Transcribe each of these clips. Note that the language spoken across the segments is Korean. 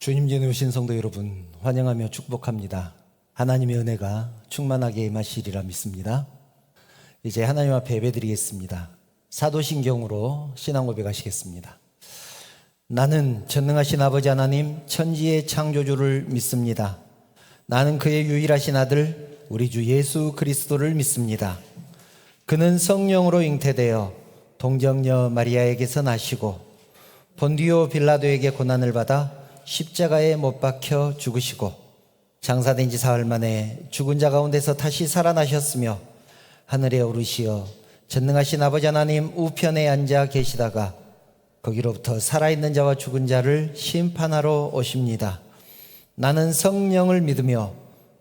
주님 전에 오신 성도 여러분 환영하며 축복합니다. 하나님의 은혜가 충만하게 임하시리라 믿습니다. 이제 하나님 앞에 예배드리겠습니다. 사도신경으로 신앙 고백하시겠습니다. 나는 전능하신 아버지 하나님 천지의 창조주를 믿습니다. 나는 그의 유일하신 아들 우리 주 예수 그리스도를 믿습니다. 그는 성령으로 잉태되어 동정녀 마리아에게서 나시고 본디오 빌라도에게 고난을 받아 십자가에 못 박혀 죽으시고 장사된 지 사흘 만에 죽은 자 가운데서 다시 살아나셨으며 하늘에 오르시어 전능하신 아버지 하나님 우편에 앉아 계시다가 거기로부터 살아있는 자와 죽은 자를 심판하러 오십니다. 나는 성령을 믿으며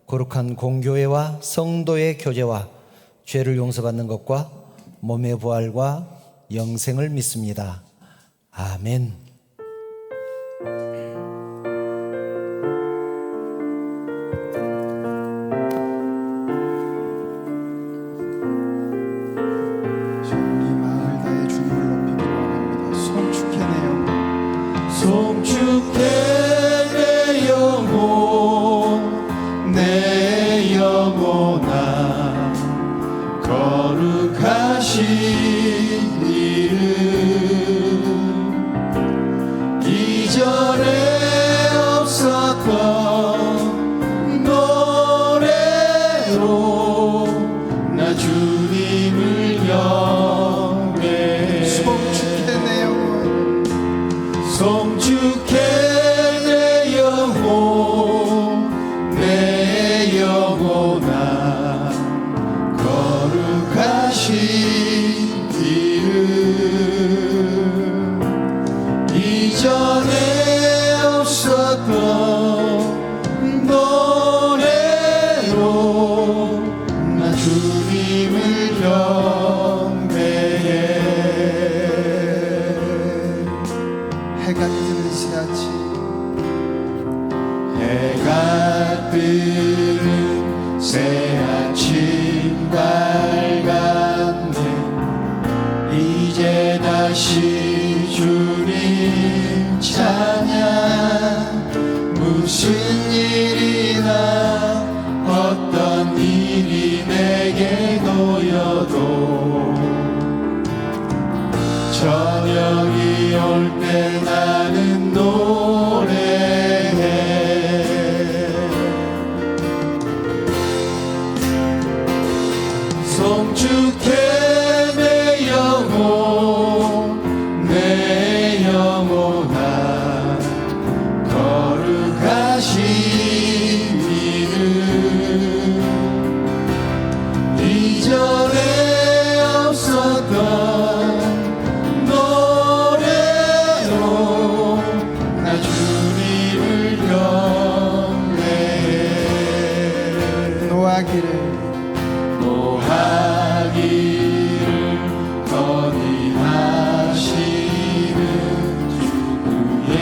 거룩한 공교회와 성도의 교제와 죄를 용서받는 것과 몸의 부활과 영생을 믿습니다. 아멘. 송축해 내 영혼 내 영혼아 거룩하신 이름 이전에 없었던 노래로 나 주님을 경배해 송축해 내 영혼 송축해 내 영혼 내 영혼아 거룩하신 이름 이전에 없었던 노래로 나 주님을 경배해. 해가 뜨는 새아침 해가 뜨는 새아침 밝았네. 이제 다시 주님 찬양. 무슨 일이나 어떤 일이 내게 놓여도 저녁이 올 때 나는 노래해. 송축해 내 영혼 내 영혼아 거룩하신 이름 이전에 없었던 노래로 나 주님을 경배해. 노하기를 건의하시는 주의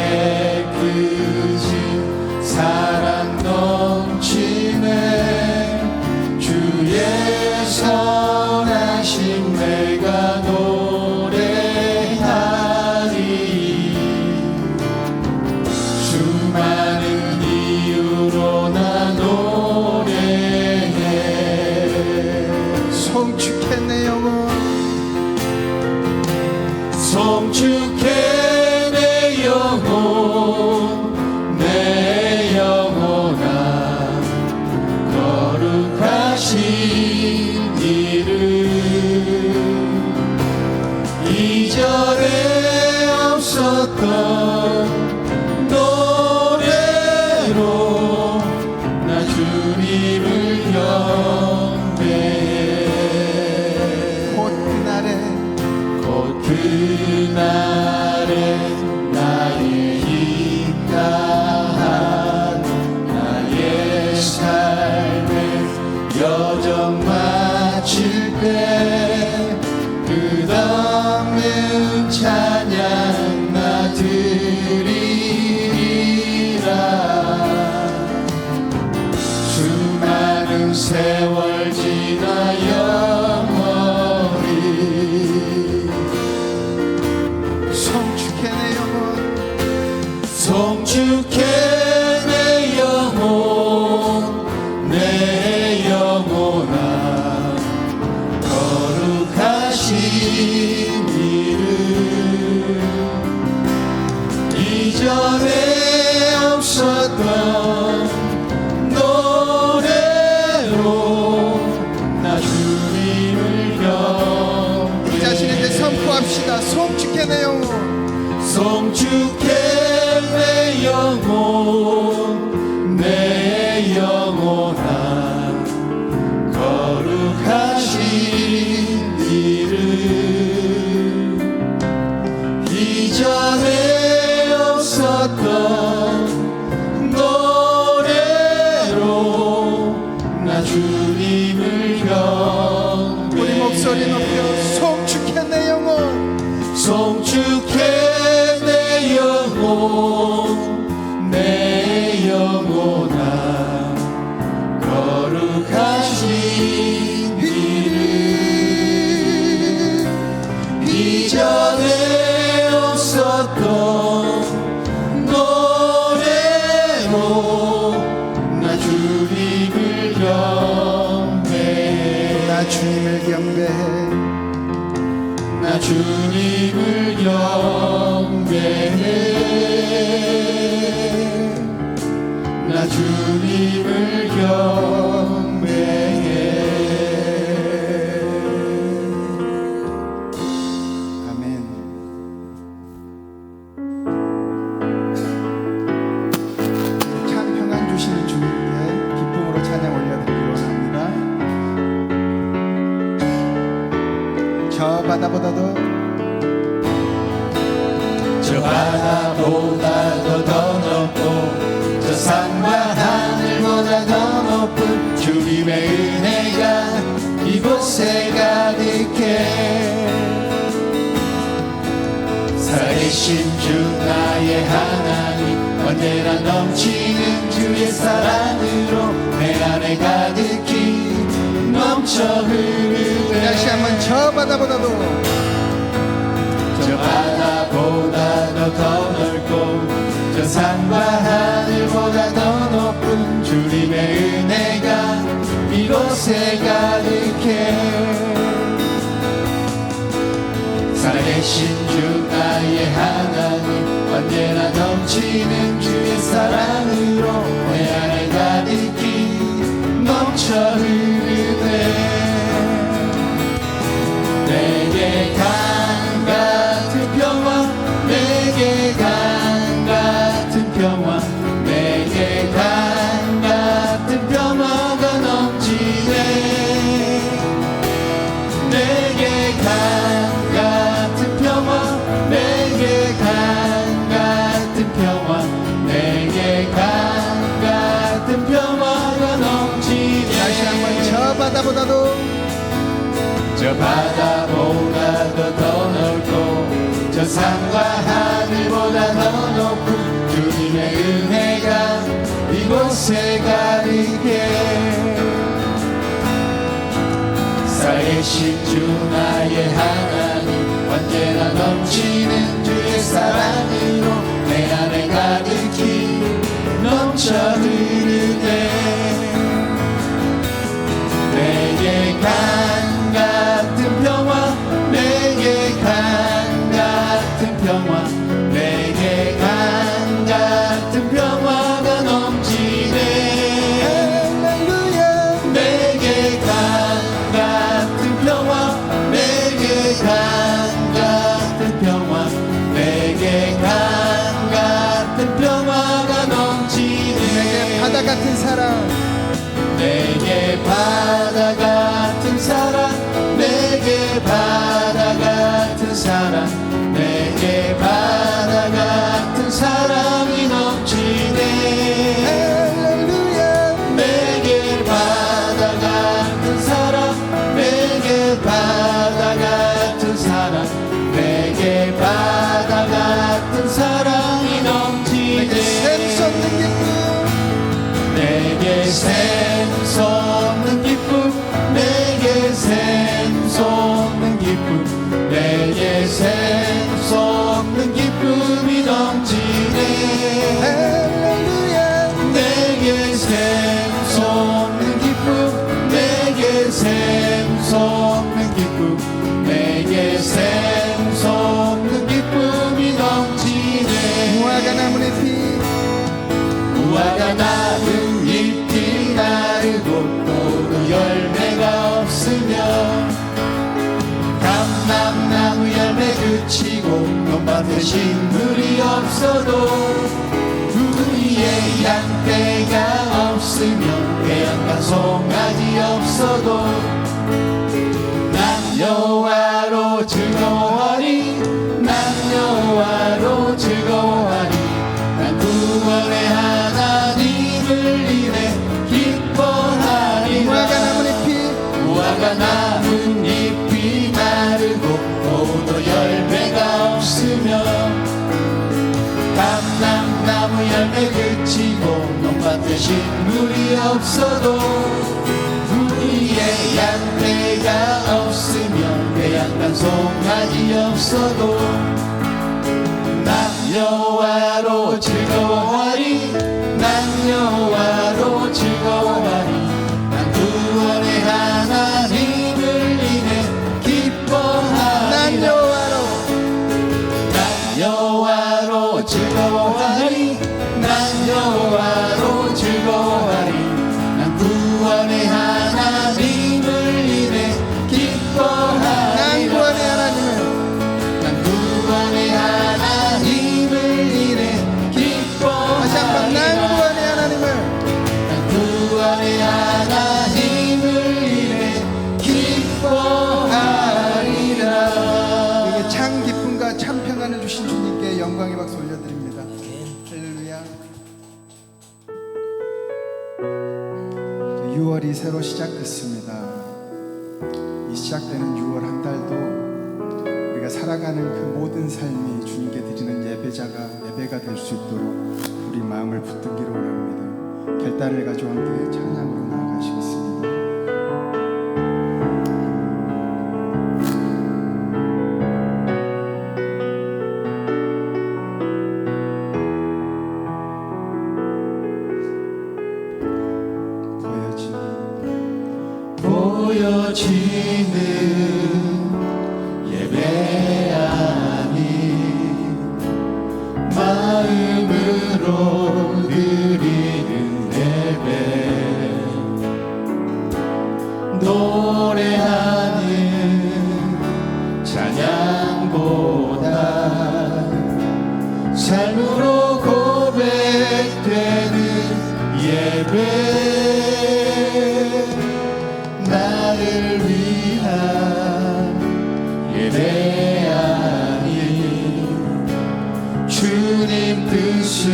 크신 사랑 넘치네. 주의 선하심 내가 노래하리. 수많은 이유로 나 노래해. 송축해 내 영혼 송축해 내 영혼 내 영혼아 거룩하신 이름 이전에 없었던 노래로 나 주님을 경배해. 곧 그날에 나의 인가한 나의 삶의 여정 마칠 때 끝없는 찬양 나 드리리라. 수많은 세월 지나 영원히 송축해 내 영혼 찬양합니다. 송축해 내 영혼, 송축해 내 영혼, 내 영혼아, 거룩하신 이름. 이전에 없었던 노래로 나 주님을 경배해. 우리 목소리 높여 송축해 내 영혼, 송축해 내 영혼, 내 영혼아, 거룩하신 이름. 이전에 없었던 노래로 나 주님을 경배해. 나 주님을 경배해. 나 주님을 경배해. 나 주님을 경배해. 아멘. 참 평안 주시는 주님께 기쁨으로 찬양 올려드리기 원합니다. 저 바다보다도 저 바다보다도 더 높고 저 산과 하늘보다 더 높은 주님의 은혜가 이곳에 가득해. 살아계신 주 나의 하나님, 언제나 넘치는 주의 사랑으로 내 안에 가득히 넘쳐 흐르네. 다시 한번 저 바다보다도 저 바다보다도 더 넓고 저 산과 하늘보다 더 높은 주님의 은혜가 이곳에 가득해. 살아계신 주 나의 하나님, 언제나 넘치는 주의 사랑으로 내 안에 가득히 넘쳐 흐르네. 내게 강 같은 평화, 내게 강 같은 평화, 내게 강 같은 평화가 넘치네. 내게 강 같은 평화, 내게 강 같은 평화, 내게 강 같은 평화가 넘치네. 다시 한번 저 바다보다도 저 바다보다도 더 넓고 저 산과 하늘보다 더 높은 주님의 은혜가 이곳에 가득해. 살아계신 주 나의 하나님, 언제나 넘치는 주의 사랑으로 내 안에 가득히 넘쳐 흐르네. 내게 강 같은 평화, 내게 강 같은 평화, 내게 강 같은 평화가 넘치네. 할렐루야. 내게 강 같은 평화, 내게 강 같은 평화, 내게 강 같은 평화가 넘치네. 바다 같은 사랑, 내게 바다 같은 사랑, 내게 바다 같은 사랑, 내게 바다 같은 사랑이 넘치네. 할렐루야. 내게 바다 같은 사랑, 내게 바다 같은 사랑, 내게 바다 같은 사랑이 넘치네. 샘솟는 기쁨, 내게 샘솟는 기쁨, 내게 샘솟는 기쁨, 내게 샘솟는 기쁨 식물이 없어도 우리의 양떼가 없으며 배양과 송아지 없어도 난 여호와로 즐거워하리 난 여호와로 즐거워하리 난 구원의 하나님을 인해 기뻐하리라 무화과 나뭇잎이 무화과 나뭇잎이 마르고 포도 열매가 없으며 감람나무 열매 그치고 논밭에 식물이 없어도 우리의 양떼가 없으며 배양간 송아지 없어도 난 여호와로 즐거워하리 난 여호와로 즐거워하리 난 구원의 하나님을 인해 기뻐하리라 난 여호와로 즐거워하리 난 여호와로 즐거워하리 난 구원의 하나님을 인해 기뻐하리라 난 구원의 하나님을 인해 다시 한번 난 기뻐하리라 구원의 하나님을 난 구원의 하나님을 인해 기뻐하리라 우리에게 참 기쁨과 참 평안을 주신 주님께 영광의 박수 올려드립니다. 할렐루야. 6월이 새로 시작됐습니다. 이 시작되는 6월 한 달도 우리가 살아가는 그 모든 삶이 주님께 드리는 예배가 될 수 있도록 우리 마음을 붙들기를 원합니다. 결단을 가지고 함께 찬양으로 나아가시겠습니다. 보여지는 예배 아닌 마음으로 드리는 예배 노래하는 찬양보다 삶으로 고백되는 예배 나를 위한 예배 아닌 주님 뜻을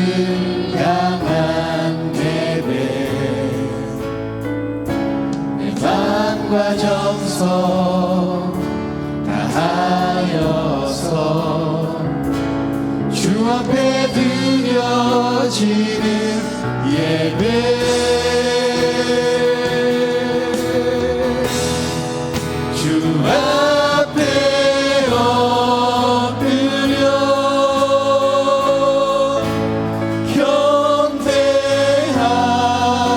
향한 예배 내 마음과 정성 다하여서 주 앞에 드려지는 예배 주 앞에 엎드려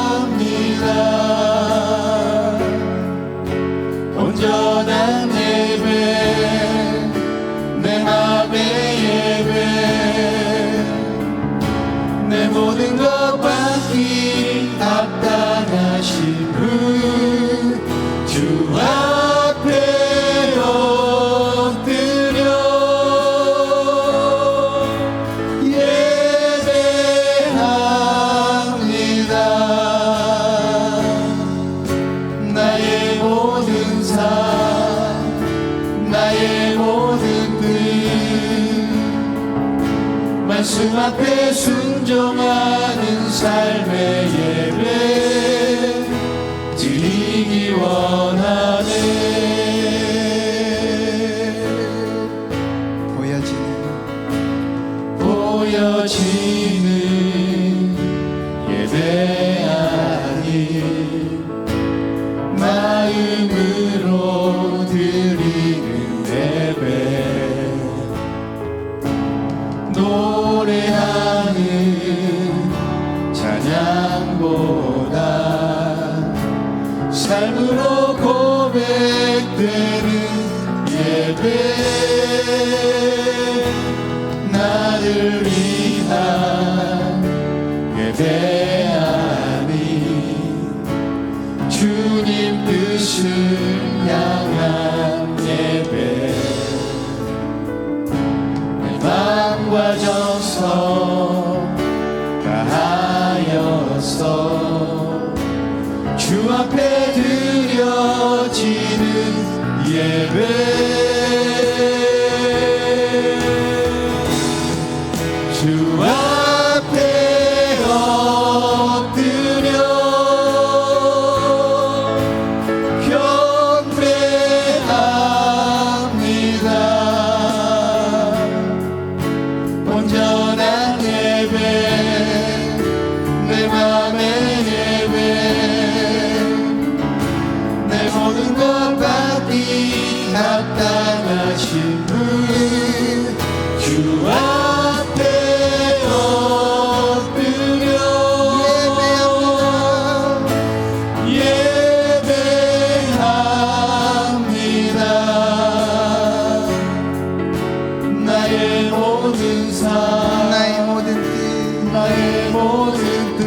경배합니다 온전한 예배 내 맘의 예배 내 모든 것 받기 합당하신 주 앞에 엎드려 예배합니다 나의 모든 삶 나의 모든 뜻 말씀 앞에 순종하는 삶의 예배 드리기 원하네 보여지는 예배 아닌 마음으로 드리는 예배 노래하는 찬양보다 삶으로 고백되는 예배 나를 위한 예배 아닌 주님 뜻을 향한 예배 내 마음 영광과 정성 다하여서 주 앞에 드려지는 예배 주 앞에 엎드려 경배합니다. 온전한 예배 내 맘의 예배 내 모든 것 받기 합당하신 분 주 앞에 엎드려 예배합니다. 나의 모든 삶 나의 모든 뜻 나의 모든 뜻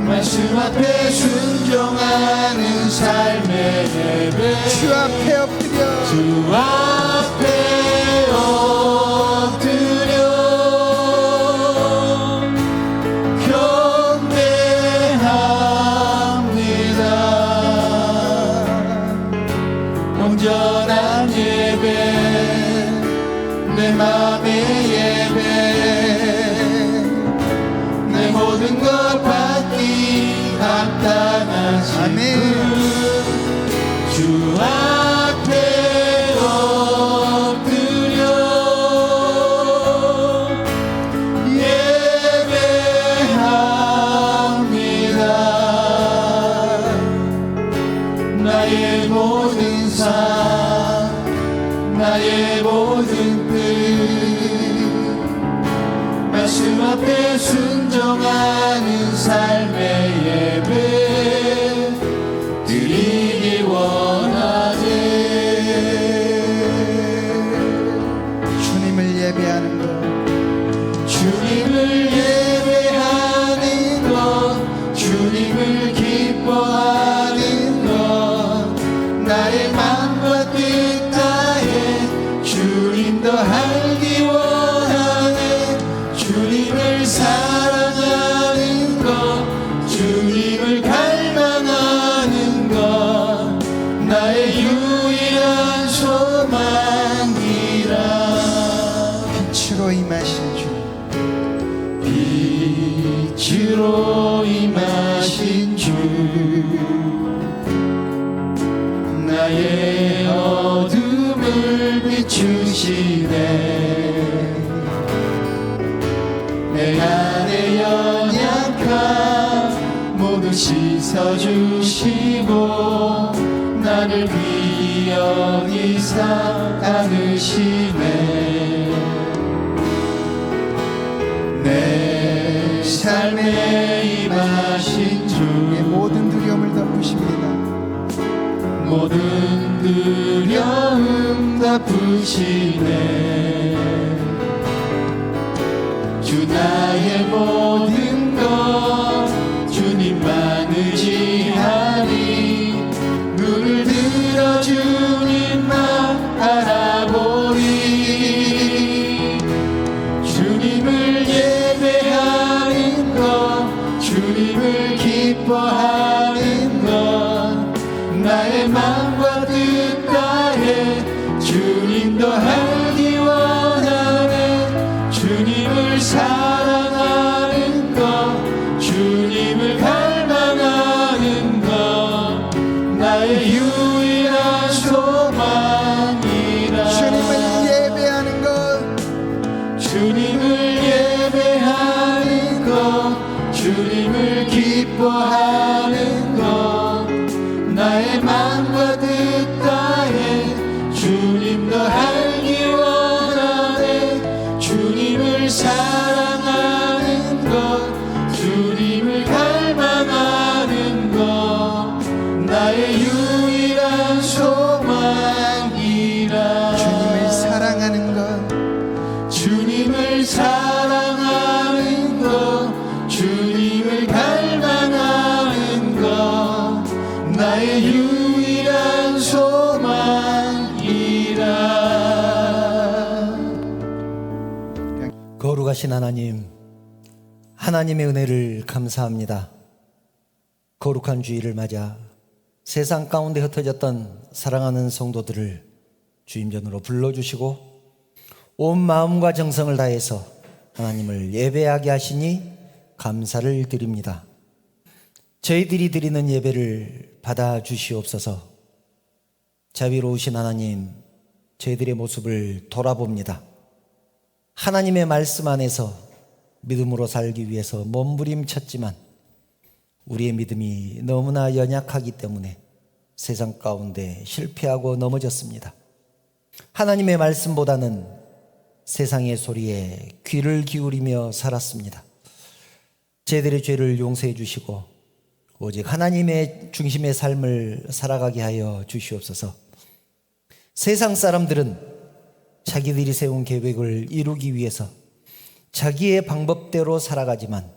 말씀 앞에 순종하는 삶의 예배 주 앞에 엎드려 주 앞에 엎드려 경배합니다. 온전한 예배 내 맘의 예배 내 모든 것 받기 합당하신 아멘. 주 앞에 엎드려 예배합니다. 나의 모든 삶 나의 모든 뜻 말씀 앞에 순종하는 삶의 예배 드리기 원하네. 주님을 예배하는 것 주님을 예배하는 것 주님을 기뻐하는 것 나의 맘과 뜻 다해 주님 더 알기 원하네. 주님을 사랑하는 것 주님을 갈망하는 것 나의 유일한 소망이라. 빛으로 임하신 주 빛으로 임하신 주 나의 어둠을 비추시네. 내 안에 연약함 모두 씻어주시고 나를 귀여이 안으시네. 내 삶에 임하신 주 내 모든 두려움을 덮으십니다. 모든 두려움 덮으시네. 주 나의 모든 것 주님만 의지하니 눈을 들어 주님만 알아보리. 주님을 예배하는 것 주님을 기뻐하는 것 나의 맘과 뜻 다해 주님 더 알기 원하네. 주님을 사랑하는 것 주님을 갈망하는 것 나의 유일한 소망이라. 주님을 예배하는 것 주님을 예배하는 것 주님을 기뻐하는 것 나의 맘과 뜻 다해 주님 더 알기 원하네. 주님을 사랑하는 것 주님을 갈망하는 것 나의 유일한 소망이라. 주님을 사랑하는 것 주님을 사랑하는 것 주님을 갈망하는 거룩하신 하나님, 하나님의 은혜를 감사합니다. 거룩한 주일을 맞아 세상 가운데 흩어졌던 사랑하는 성도들을 주임전으로 불러주시고 온 마음과 정성을 다해서 하나님을 예배하게 하시니 감사를 드립니다. 저희들이 드리는 예배를 받아주시옵소서. 자비로우신 하나님, 저희들의 모습을 돌아봅니다. 하나님의 말씀 안에서 믿음으로 살기 위해서 몸부림쳤지만 우리의 믿음이 너무나 연약하기 때문에 세상 가운데 실패하고 넘어졌습니다. 하나님의 말씀보다는 세상의 소리에 귀를 기울이며 살았습니다. 저희들의 죄를 용서해 주시고 오직 하나님의 중심의 삶을 살아가게 하여 주시옵소서. 세상 사람들은 자기들이 세운 계획을 이루기 위해서 자기의 방법대로 살아가지만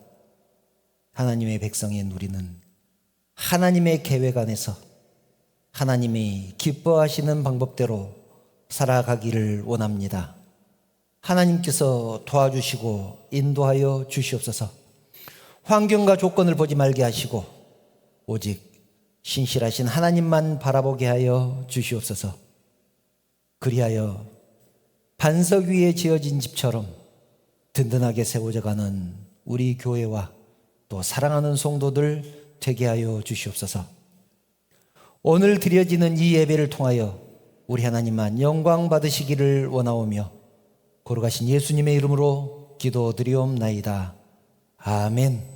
하나님의 백성인 우리는 하나님의 계획 안에서 하나님이 기뻐하시는 방법대로 살아가기를 원합니다. 하나님께서 도와주시고 인도하여 주시옵소서. 환경과 조건을 보지 말게 하시고 오직 신실하신 하나님만 바라보게 하여 주시옵소서. 그리하여 반석 위에 지어진 집처럼 든든하게 세워져가는 우리 교회와 또 사랑하는 성도들 되게 하여 주시옵소서. 오늘 드려지는 이 예배를 통하여 우리 하나님만 영광 받으시기를 원하오며 거룩하신 예수님의 이름으로 기도드리옵나이다. 아멘.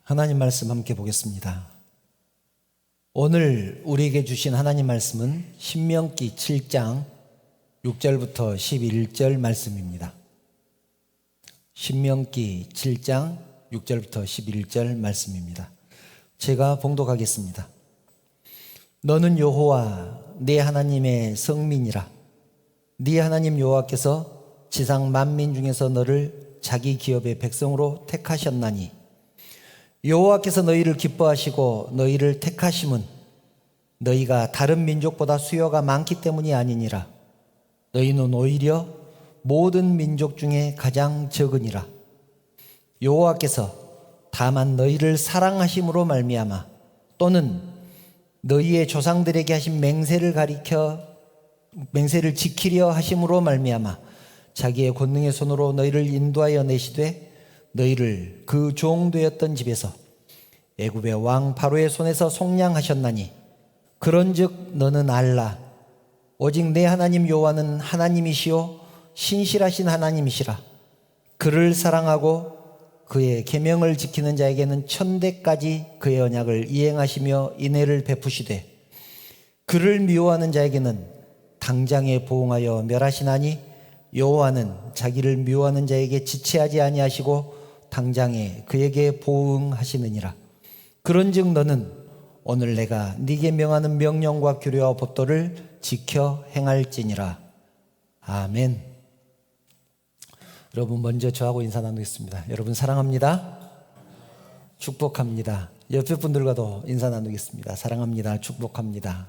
하나님 말씀 함께 보겠습니다. 오늘 우리에게 주신 하나님 말씀은 신명기 7장 6절부터 11절 말씀입니다. 신명기 7장 6절부터 11절 말씀입니다. 제가 봉독하겠습니다. 너는 여호와 네 하나님의 성민이라. 네 하나님 여호와께서 지상 만민 중에서 너를 자기 기업의 백성으로 택하셨나니 여호와께서 너희를 기뻐하시고 너희를 택하심은 너희가 다른 민족보다 수요가 많기 때문이 아니니라. 너희는 오히려 모든 민족 중에 가장 적으니라. 여호와께서 다만 너희를 사랑하심으로 말미암아 또는 너희의 조상들에게 하신 맹세를 지키려 하심으로 말미암아 자기의 권능의 손으로 너희를 인도하여 내시되 너희를 그 종되었던 집에서 애굽의 왕 바로의 손에서 속량하셨나니 그런즉 너는 알라. 오직 내 하나님 여호와는 하나님이시요 신실하신 하나님이시라. 그를 사랑하고 그의 계명을 지키는 자에게는 천대까지 그의 언약을 이행하시며 인애를 베푸시되 그를 미워하는 자에게는 당장에 보응하여 멸하시나니 여호와는 자기를 미워하는 자에게 지체하지 아니하시고 당장에 그에게 보응하시느니라. 그런즉 너는 오늘 내가 네게 명하는 명령과 규례와 법도를 지켜 행할지니라. 아멘. 여러분 먼저 저하고 인사 나누겠습니다. 여러분 사랑합니다. 축복합니다. 옆에 분들과도 인사 나누겠습니다. 사랑합니다. 축복합니다.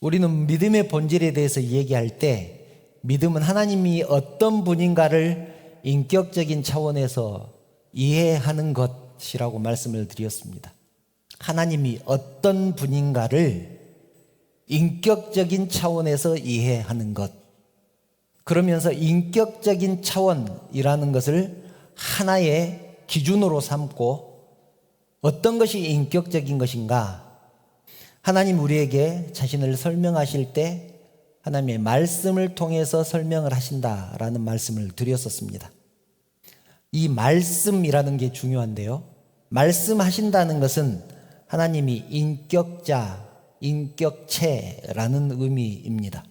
우리는 믿음의 본질에 대해서 얘기할 때 믿음은 하나님이 어떤 분인가를 인격적인 차원에서 이해하는 것이라고 말씀을 드렸습니다. 하나님이 어떤 분인가를 인격적인 차원에서 이해하는 것. 그러면서 인격적인 차원이라는 것을 하나의 기준으로 삼고 어떤 것이 인격적인 것인가? 하나님 우리에게 자신을 설명하실 때 하나님의 말씀을 통해서 설명을 하신다라는 말씀을 드렸었습니다. 이 말씀이라는 게 중요한데요. 말씀하신다는 것은 하나님이 인격자, 인격체라는 의미입니다.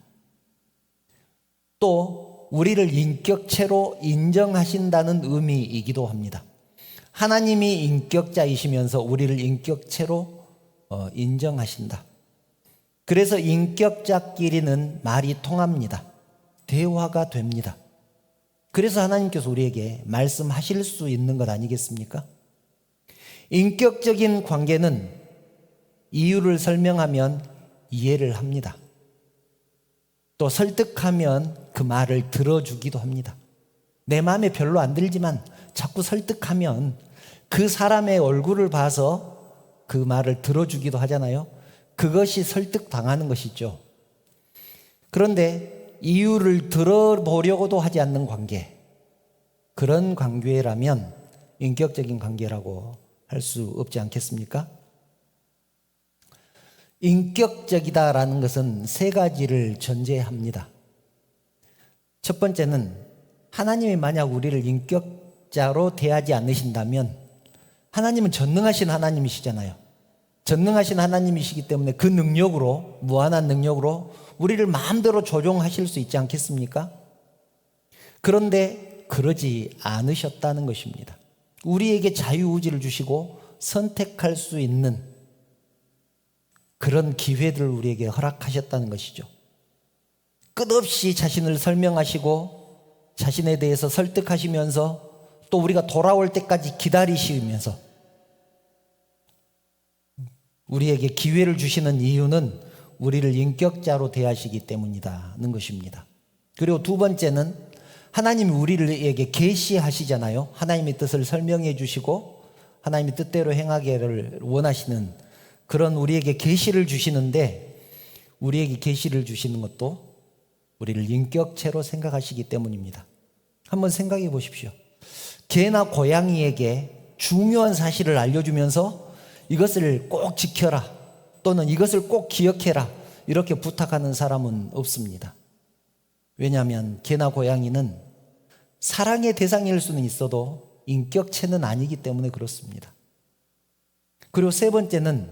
또 우리를 인격체로 인정하신다는 의미이기도 합니다. 하나님이 인격자이시면서 우리를 인격체로 인정하신다. 그래서 인격자끼리는 말이 통합니다. 대화가 됩니다. 그래서 하나님께서 우리에게 말씀하실 수 있는 것 아니겠습니까? 인격적인 관계는 이유를 설명하면 이해를 합니다. 또 설득하면 그 말을 들어주기도 합니다. 내 마음에 별로 안 들지만 자꾸 설득하면 그 사람의 얼굴을 봐서 그 말을 들어주기도 하잖아요. 그것이 설득당하는 것이죠. 그런데 이유를 들어보려고도 하지 않는 관계, 그런 관계라면 인격적인 관계라고 할 수 없지 않겠습니까? 인격적이다라는 것은 세 가지를 전제합니다. 첫 번째는 하나님이 만약 우리를 인격자로 대하지 않으신다면, 하나님은 전능하신 하나님이시잖아요. 전능하신 하나님이시기 때문에 그 능력으로, 무한한 능력으로 우리를 마음대로 조종하실 수 있지 않겠습니까? 그런데 그러지 않으셨다는 것입니다. 우리에게 자유의지를 주시고 선택할 수 있는 그런 기회들을 우리에게 허락하셨다는 것이죠. 끝없이 자신을 설명하시고 자신에 대해서 설득하시면서 또 우리가 돌아올 때까지 기다리시면서 우리에게 기회를 주시는 이유는 우리를 인격자로 대하시기 때문이라는 것입니다. 그리고 두 번째는 하나님이 우리에게 계시하시잖아요. 하나님의 뜻을 설명해 주시고 하나님의 뜻대로 행하기를 원하시는 그런 우리에게 계시를 주시는데, 우리에게 계시를 주시는 것도 우리를 인격체로 생각하시기 때문입니다. 한번 생각해 보십시오. 개나 고양이에게 중요한 사실을 알려주면서 이것을 꼭 지켜라 또는 이것을 꼭 기억해라 이렇게 부탁하는 사람은 없습니다. 왜냐하면 개나 고양이는 사랑의 대상일 수는 있어도 인격체는 아니기 때문에 그렇습니다. 그리고 세 번째는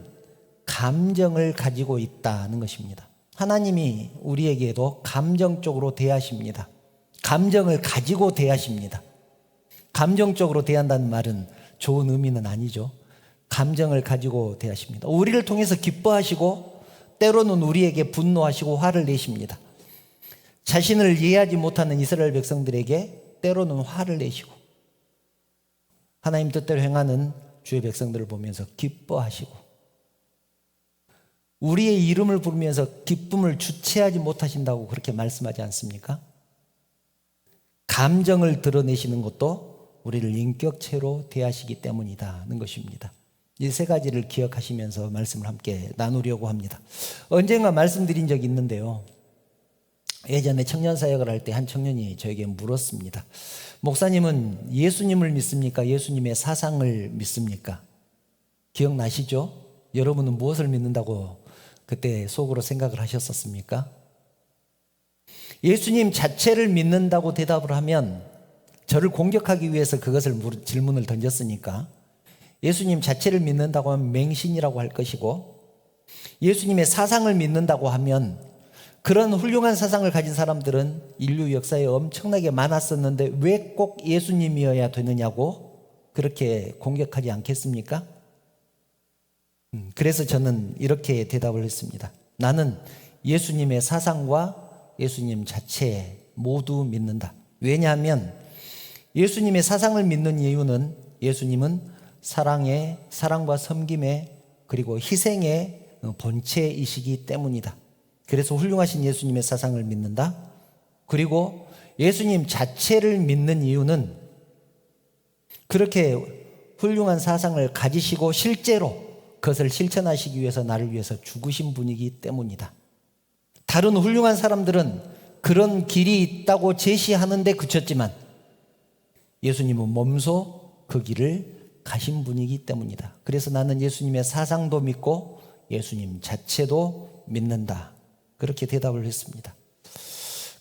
감정을 가지고 있다는 것입니다. 하나님이 우리에게도 감정적으로 대하십니다. 감정을 가지고 대하십니다. 감정적으로 대한다는 말은 좋은 의미는 아니죠. 감정을 가지고 대하십니다. 우리를 통해서 기뻐하시고 때로는 우리에게 분노하시고 화를 내십니다. 자신을 이해하지 못하는 이스라엘 백성들에게 때로는 화를 내시고 하나님 뜻대로 행하는 주의 백성들을 보면서 기뻐하시고 우리의 이름을 부르면서 기쁨을 주체하지 못하신다고 그렇게 말씀하지 않습니까? 감정을 드러내시는 것도 우리를 인격체로 대하시기 때문이다는 것입니다. 이 세 가지를 기억하시면서 말씀을 함께 나누려고 합니다. 언젠가 말씀드린 적이 있는데요. 예전에 청년 사역을 할 때 한 청년이 저에게 물었습니다. 목사님은 예수님을 믿습니까? 예수님의 사상을 믿습니까? 기억나시죠? 여러분은 무엇을 믿는다고 그때 속으로 생각을 하셨었습니까? 예수님 자체를 믿는다고 대답을 하면 저를 공격하기 위해서 그것을 질문을 던졌으니까 예수님 자체를 믿는다고 하면 맹신이라고 할 것이고, 예수님의 사상을 믿는다고 하면 그런 훌륭한 사상을 가진 사람들은 인류 역사에 엄청나게 많았었는데 왜 꼭 예수님이어야 되느냐고 그렇게 공격하지 않겠습니까? 그래서 저는 이렇게 대답을 했습니다. 나는 예수님의 사상과 예수님 자체 모두 믿는다. 왜냐하면 예수님의 사상을 믿는 이유는 예수님은 사랑과 섬김의 그리고 희생의 본체이시기 때문이다. 그래서 훌륭하신 예수님의 사상을 믿는다. 그리고 예수님 자체를 믿는 이유는 그렇게 훌륭한 사상을 가지시고 실제로 그것을 실천하시기 위해서 나를 위해서 죽으신 분이기 때문이다. 다른 훌륭한 사람들은 그런 길이 있다고 제시하는데 그쳤지만 예수님은 몸소 그 길을 가신 분이기 때문이다. 그래서 나는 예수님의 사상도 믿고 예수님 자체도 믿는다. 그렇게 대답을 했습니다.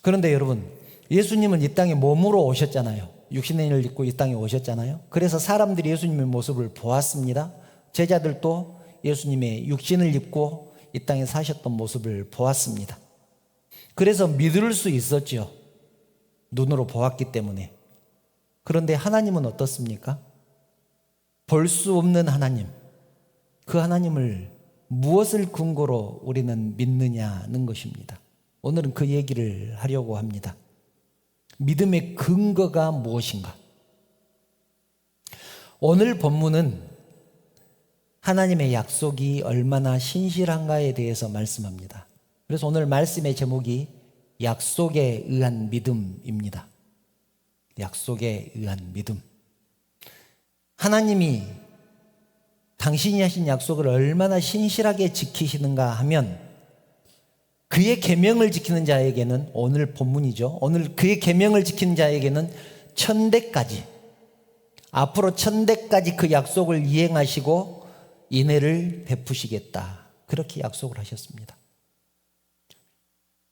그런데 여러분, 예수님은 이 땅에 몸으로 오셨잖아요. 육신의 인을 입고 이 땅에 오셨잖아요. 그래서 사람들이 예수님의 모습을 보았습니다. 제자들도 예수님의 육신을 입고 이 땅에 사셨던 모습을 보았습니다. 그래서 믿을 수 있었죠. 눈으로 보았기 때문에. 그런데 하나님은 어떻습니까? 볼 수 없는 하나님, 그 하나님을 무엇을 근거로 우리는 믿느냐는 것입니다. 오늘은 그 얘기를 하려고 합니다. 믿음의 근거가 무엇인가? 오늘 본문은 하나님의 약속이 얼마나 신실한가에 대해서 말씀합니다. 그래서 오늘 말씀의 제목이 약속에 의한 믿음입니다. 약속에 의한 믿음. 하나님이 당신이 하신 약속을 얼마나 신실하게 지키시는가 하면 그의 계명을 지키는 자에게는, 오늘 본문이죠, 오늘 그의 계명을 지키는 자에게는 천대까지, 앞으로 천대까지 그 약속을 이행하시고 인애를 베푸시겠다, 그렇게 약속을 하셨습니다.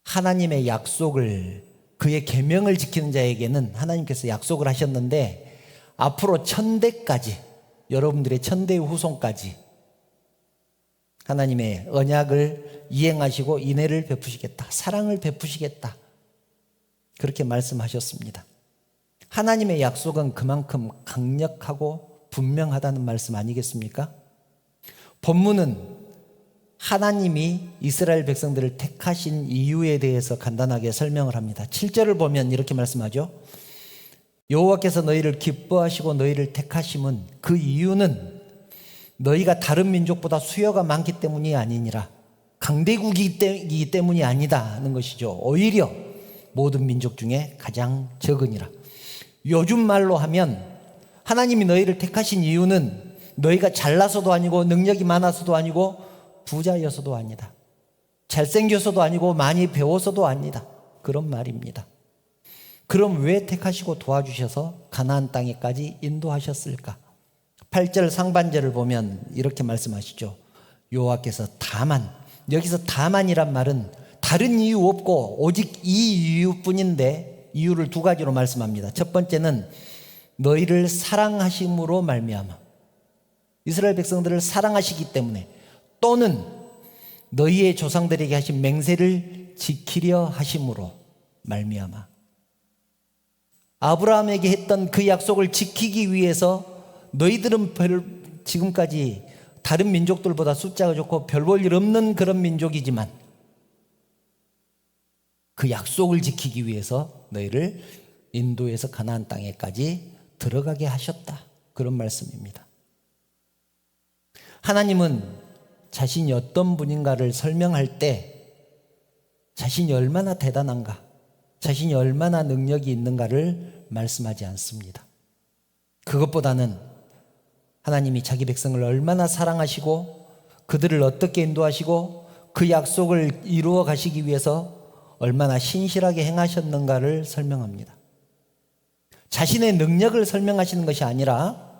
하나님의 약속을, 그의 계명을 지키는 자에게는 하나님께서 약속을 하셨는데 앞으로 천대까지, 여러분들의 천대의 후손까지 하나님의 언약을 이행하시고 인애를 베푸시겠다, 사랑을 베푸시겠다, 그렇게 말씀하셨습니다. 하나님의 약속은 그만큼 강력하고 분명하다는 말씀 아니겠습니까? 본문은 하나님이 이스라엘 백성들을 택하신 이유에 대해서 간단하게 설명을 합니다. 7절을 보면 이렇게 말씀하죠. 여호와께서 너희를 기뻐하시고 너희를 택하심은, 그 이유는 너희가 다른 민족보다 수요가 많기 때문이 아니니라, 강대국이기 때문이 아니다는 것이죠. 오히려 모든 민족 중에 가장 적으니라. 요즘 말로 하면 하나님이 너희를 택하신 이유는 너희가 잘나서도 아니고 능력이 많아서도 아니고 부자여서도 아니다, 잘생겨서도 아니고 많이 배워서도 아니다, 그런 말입니다. 그럼 왜 택하시고 도와주셔서 가나안 땅에까지 인도하셨을까? 8절 상반절을 보면 이렇게 말씀하시죠. 여호와께서 다만, 여기서 다만이란 말은 다른 이유 없고 오직 이 이유뿐인데 이유를 두 가지로 말씀합니다. 첫 번째는 너희를 사랑하심으로 말미암아, 이스라엘 백성들을 사랑하시기 때문에, 또는 너희의 조상들에게 하신 맹세를 지키려 하심으로 말미암아. 아브라함에게 했던 그 약속을 지키기 위해서 너희들은 지금까지 다른 민족들보다 숫자가 좋고 별 볼 일 없는 그런 민족이지만 그 약속을 지키기 위해서 너희를 인도에서 가나안 땅에까지 들어가게 하셨다, 그런 말씀입니다. 하나님은 자신이 어떤 분인가를 설명할 때 자신이 얼마나 대단한가, 자신이 얼마나 능력이 있는가를 말씀하지 않습니다. 그것보다는 하나님이 자기 백성을 얼마나 사랑하시고 그들을 어떻게 인도하시고 그 약속을 이루어 가시기 위해서 얼마나 신실하게 행하셨는가를 설명합니다. 자신의 능력을 설명하시는 것이 아니라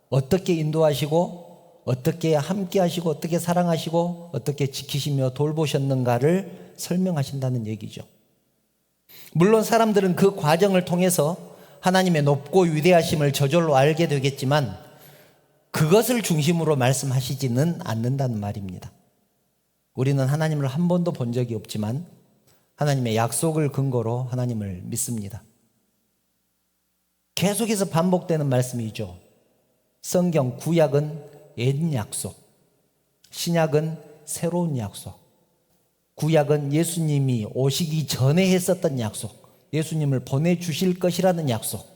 어떻게 인도하시고 어떻게 함께 하시고 어떻게 사랑하시고 어떻게 지키시며 돌보셨는가를 설명하신다는 얘기죠. 물론 사람들은 그 과정을 통해서 하나님의 높고 위대하심을 저절로 알게 되겠지만 그것을 중심으로 말씀하시지는 않는다는 말입니다. 우리는 하나님을 한 번도 본 적이 없지만 하나님의 약속을 근거로 하나님을 믿습니다. 계속해서 반복되는 말씀이죠. 성경 구약은 옛 약속, 신약은 새로운 약속. 구약은 예수님이 오시기 전에 했었던 약속, 예수님을 보내주실 것이라는 약속.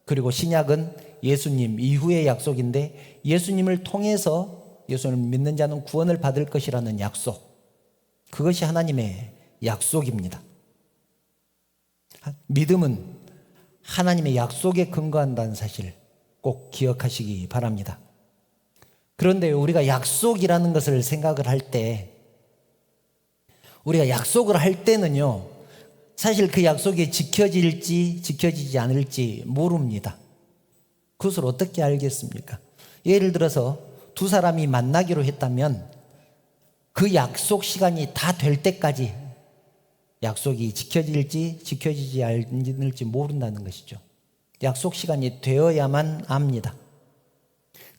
그리고 신약은 예수님 이후의 약속인데 예수님을 통해서 예수님을 믿는 자는 구원을 받을 것이라는 약속. 그것이 하나님의 약속입니다. 믿음은 하나님의 약속에 근거한다는 사실 꼭 기억하시기 바랍니다. 그런데 우리가 약속이라는 것을 생각을 할 때, 우리가 약속을 할 때는요, 사실 그 약속이 지켜질지 지켜지지 않을지 모릅니다. 그것을 어떻게 알겠습니까? 예를 들어서 두 사람이 만나기로 했다면 그 약속 시간이 다 될 때까지 약속이 지켜질지 지켜지지 않을지 모른다는 것이죠. 약속 시간이 되어야만 압니다.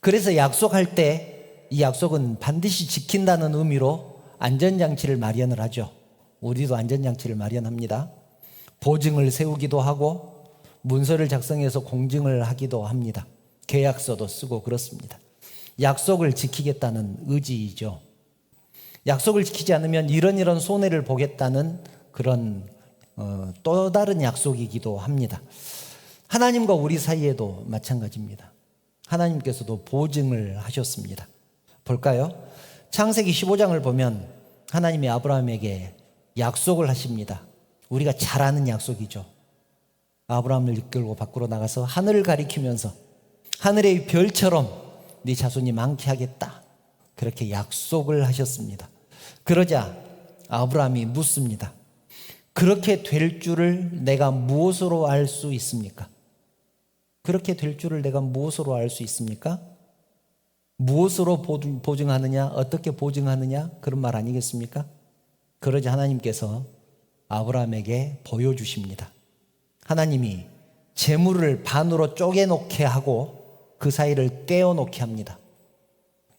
그래서 약속할 때 이 약속은 반드시 지킨다는 의미로 안전장치를 마련을 하죠. 우리도 안전장치를 마련합니다. 보증을 세우기도 하고 문서를 작성해서 공증을 하기도 합니다. 계약서도 쓰고 그렇습니다. 약속을 지키겠다는 의지이죠. 약속을 지키지 않으면 이런 손해를 보겠다는 그런 또 다른 약속이기도 합니다. 하나님과 우리 사이에도 마찬가지입니다. 하나님께서도 보증을 하셨습니다. 볼까요? 창세기 15장을 보면 하나님이 아브라함에게 약속을 하십니다. 우리가 잘 아는 약속이죠. 아브라함을 이끌고 밖으로 나가서 하늘을 가리키면서 하늘의 별처럼 네 자손이 많게 하겠다. 그렇게 약속을 하셨습니다. 그러자 아브라함이 묻습니다. 그렇게 될 줄을 내가 무엇으로 알 수 있습니까? 그렇게 될 줄을 내가 무엇으로 알 수 있습니까? 무엇으로 보증하느냐? 어떻게 보증하느냐? 그런 말 아니겠습니까? 그러자 하나님께서 아브라함에게 보여주십니다. 하나님이 재물을 반으로 쪼개놓게 하고 그 사이를 떼어놓게 합니다.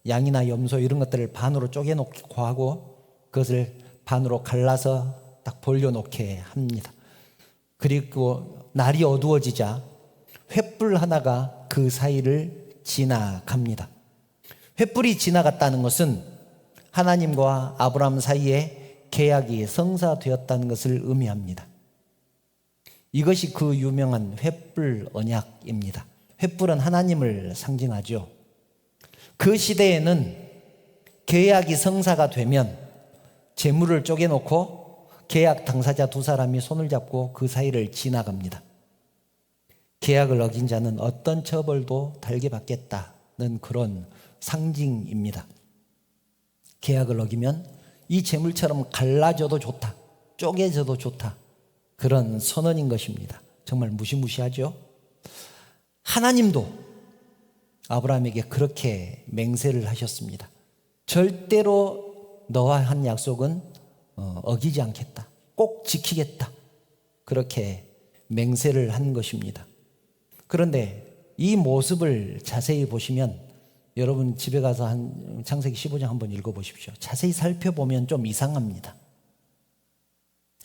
양이나 염소 이런 것들을 반으로 쪼개놓고 하고 그것을 반으로 갈라서 딱 벌려놓게 합니다. 그리고 날이 어두워지자 횃불 하나가 그 사이를 지나갑니다. 횃불이 지나갔다는 것은 하나님과 아브라함 사이에 계약이 성사되었다는 것을 의미합니다. 이것이 그 유명한 횃불 언약입니다. 횃불은 하나님을 상징하죠. 그 시대에는 계약이 성사가 되면 재물을 쪼개놓고 계약 당사자 두 사람이 손을 잡고 그 사이를 지나갑니다. 계약을 어긴 자는 어떤 처벌도 달게 받겠다는 그런 상징입니다. 계약을 어기면 이 재물처럼 갈라져도 좋다, 쪼개져도 좋다, 그런 선언인 것입니다. 정말 무시무시하죠? 하나님도 아브라함에게 그렇게 맹세를 하셨습니다. 절대로 너와 한 약속은 어기지 않겠다, 꼭 지키겠다, 그렇게 맹세를 한 것입니다. 그런데 이 모습을 자세히 보시면 여러분 집에 가서 한 창세기 15장 한번 읽어보십시오. 자세히 살펴보면 좀 이상합니다.